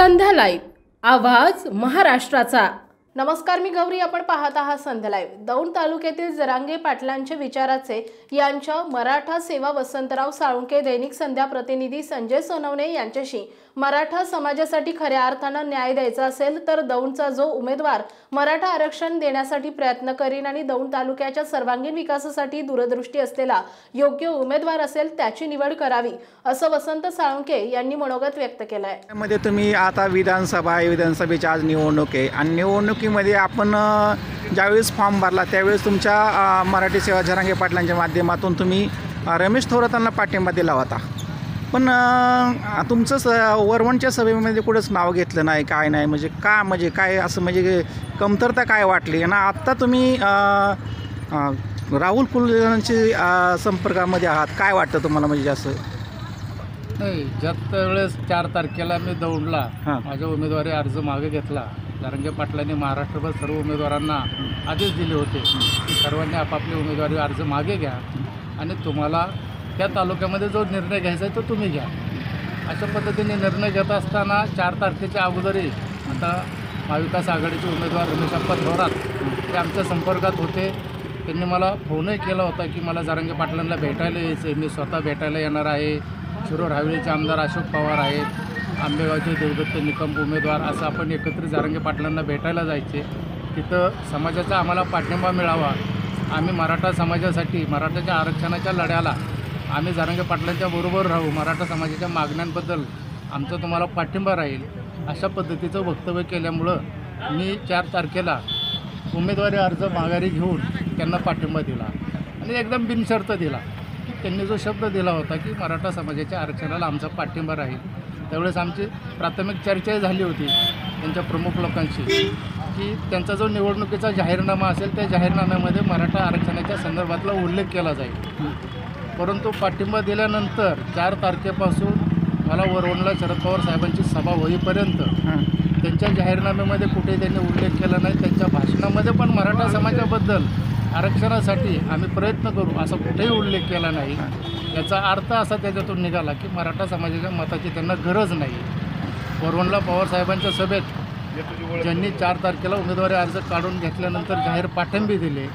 संध्या live, आवाज महाराष्ट्राचा। नमस्कार, मी गौरी, आपण पाहत आहात संध्या लाईव्ह। दौंड तालुक्यातील जरांगे पाटलांचे विचाराचे यांच्या मराठा सेवा वसंतराव साळुंखे दैनिक संध्या प्रतिनिधी संजय सोनवणे यांच्याशी मराठा समाजासाठी खऱ्या अर्थाने न्याय द्यायचा असेल तर दौंडचा जो उमेदवार मराठा आरक्षण देण्यासाठी प्रयत्न करीन आणि दौंड तालुक्याच्या सर्वांगीण विकासासाठी दूरदृष्टी असलेला योग्य उमेदवार असेल त्याची निवड करावी, असं वसंत साळुंखे यांनी मनोगत व्यक्त केलं आहे। त्यामध्ये तुम्ही आता विधानसभेची आज निवडणूक आहे आणि निवडणुकीमध्ये आपण ज्यावेळेस फॉर्म भरला त्यावेळेस तुमच्या मराठी सेवा जरांगे पाटलांच्या माध्यमातून तुम्ही रमेश थोरातांना पाठिंबा दिला होता, पण तुमचं वरवणच्या सभेमध्ये कुठंच नाव घेतलं नाही, काय नाही, म्हणजे काय असं म्हणजे कमतरता काय वाटली आणि आत्ता तुम्ही राहुल कुलकर्णींच्या संपर्कामध्ये आहात, काय वाटतं तुम्हाला? म्हणजे असं नाही, ज्यात वेळेस 4 तारखेला मी दौंडला माझा उमेदवारी अर्ज मागे घेतला, जरांगे पाटलांनी महाराष्ट्रभर सर्व उमेदवारांना आदेश दिले होते की सर्वांनी आपापले उमेदवारी अर्ज मागे घ्या आणि तुम्हाला त्या तालुक्यामध्ये जो निर्णय घ्यायचा आहे तो तुम्ही घ्या। अशा पद्धतीने निर्णय घेत असताना 4 तारखेच्या अगोदरही आता महाविकास आघाडीचे उमेदवार रमेश थोरात ते आमच्या संपर्कात होते। त्यांनी मला फोनही केला होता की मला जरांगे पाटलांना भेटायला यायचं आहे, मी स्वतः भेटायला येणार आहे। शिरूर हवेलीचे आमदार अशोक पवार आहेत, आंबेगावचे देवदत्त निकम उमेदवार, असं आपण एकत्रित जरांगे पाटलांना भेटायला जायचे। तिथं समाजाचा आम्हाला पाठिंबा मिळावा, आम्ही मराठा समाजासाठी मराठाच्या आरक्षणाच्या लढ्याला आम्ही जरांगे पाटलांच्या बरोबर राहू, मराठा समाजाच्या मागण्यांबद्दल आमचा तुम्हाला पाठिंबा राहील, अशा पद्धतीचं वक्तव्य केल्यामुळं मी 4 तारखेला उमेदवारी अर्ज माघारी घेऊन त्यांना पाठिंबा दिला आणि एकदम बिनशर्त दिला। त्यांनी जो शब्द दिला होता की मराठा समाजाच्या आरक्षणाला आमचा पाठिंबा राहील, त्यावेळेस आमची प्राथमिक चर्चाही झाली होती त्यांच्या प्रमुख लोकांशी की त्यांचा जो निवडणुकीचा जाहीरनामा असेल त्या जाहीरनाम्यामध्ये मराठा आरक्षणाच्या संदर्भातला उल्लेख केला जाईल। परंतु पाठिंबा दिल्यानंतर 4 तारखेपासून मला वरवणला शरद पवार साहेबांची सभा होईपर्यंत त्यांच्या जाहीरनाम्यामध्ये कुठेही त्यांनी उल्लेख केला नाही, त्यांच्या भाषणामध्ये पण मराठा समाजाबद्दल आरक्षणासाठी आम्ही प्रयत्न करू असा कुठेही उल्लेख केला नाही। याचा अर्थ असा त्याच्यातून निघाला की मराठा समाजाच्या मताची त्यांना गरज नाही। वरवणला पवारसाहेबांच्या सभेत ज्यांनी 4 तारखेला उमेदवारी अर्ज काढून घेतल्यानंतर जाहीर पाठिंबे दिले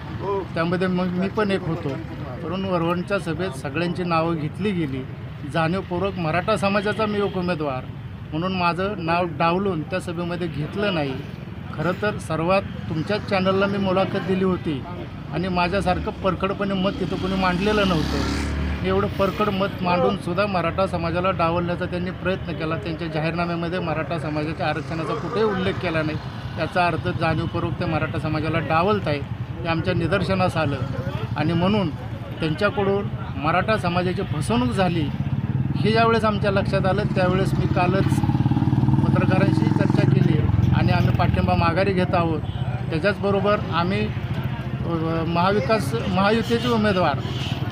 त्यामध्ये मग मी पण एक होतो, म्हणून वरवणच्या सभेत सगळ्यांची नावं घेतली गेली। जाणीवपूर्वक मराठा समाजाचा मी एक उमेदवार म्हणून माझं नाव डावलून त्या सभेमध्ये घेतलं नाही। खरं तर सर्वात तुमच्याच चॅनलला मी मुलाखत दिली होती आणि माझ्यासारखं परखडपणे मत तिथं कोणी मांडलेलं नव्हतं। एवढं परखड मत मांडूनसुद्धा मराठा समाजाला डावलण्याचा त्यांनी प्रयत्न केला। त्यांच्या जाहीरनाम्यामध्ये मराठा समाजाच्या आरक्षणाचा कुठेही उल्लेख केला नाही, त्याचा अर्थ जाणीवपूर्वक ते मराठा समाजाला डावलत आहे हे आमच्या निदर्शनास आलं आणि म्हणून त्यांच्याकडून मराठा समाजाची फसवणूक झाली हे ज्यावेळेस आमच्या लक्षात आलं त्यावेळेस मी कालच पत्रकारांशी चर्चा केली आणि आम्ही पाठिंबा माघारी घेत आहोत। त्याच्याचबरोबर आम्ही महायुतीचे उमेदवार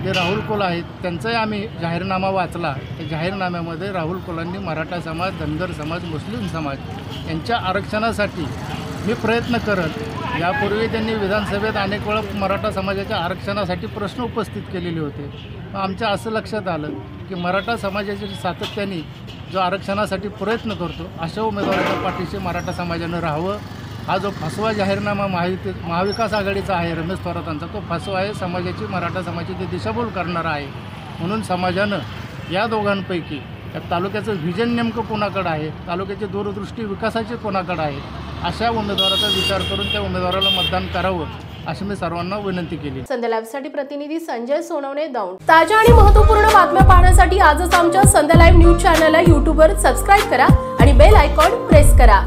जे राहुल कोल आहेत त्यांचाही आम्ही जाहीरनामा वाचला। त्या जाहीरनाम्यामध्ये राहुल कोलांनी मराठा समाज, धनगर समाज, मुस्लिम समाज यांच्या आरक्षणासाठी मी प्रयत्न करत, यापूर्वी त्यांनी विधानसभेत अनेक वेळा मराठा समाजाच्या आरक्षणासाठी प्रश्न उपस्थित केलेले होते। आमच्या असं लक्षात आलं की मराठा समाजाच्या सातत्याने जो आरक्षणासाठी प्रयत्न करतो अशा उमेदवाराच्या पाठीशी मराठा समाजानं राहावं। हा जो फसवा जाहीरनामा महाविकास आघाडीचा आहे रमेश थोरातांचा, तो फसवा आहे, समाजाची मराठा समाजाची दिशाभूल करणारा आहे। म्हणून समाजानं या दोघांपैकी या तालुक्याचं व्हिजन नेमकं कोणाकडं आहे, तालुक्याची दूरदृष्टी विकासाची कोणाकडं आहे, अशा उमेदवाराचा विचार करून त्या उमेदवाराला मतदान करावं अशी मी सर्वांना विनंती केली। संध्या लाईव्हसाठी प्रतिनिधी संजय सोनवणे, दौंड। ताज्या आणि महत्त्वपूर्ण बातम्या पाहण्यासाठी आजच आमच्या संध्या लाईव्ह न्यूज चॅनलला YouTubeवर सबस्क्राईब करा आणि बेल आयकॉन प्रेस करा।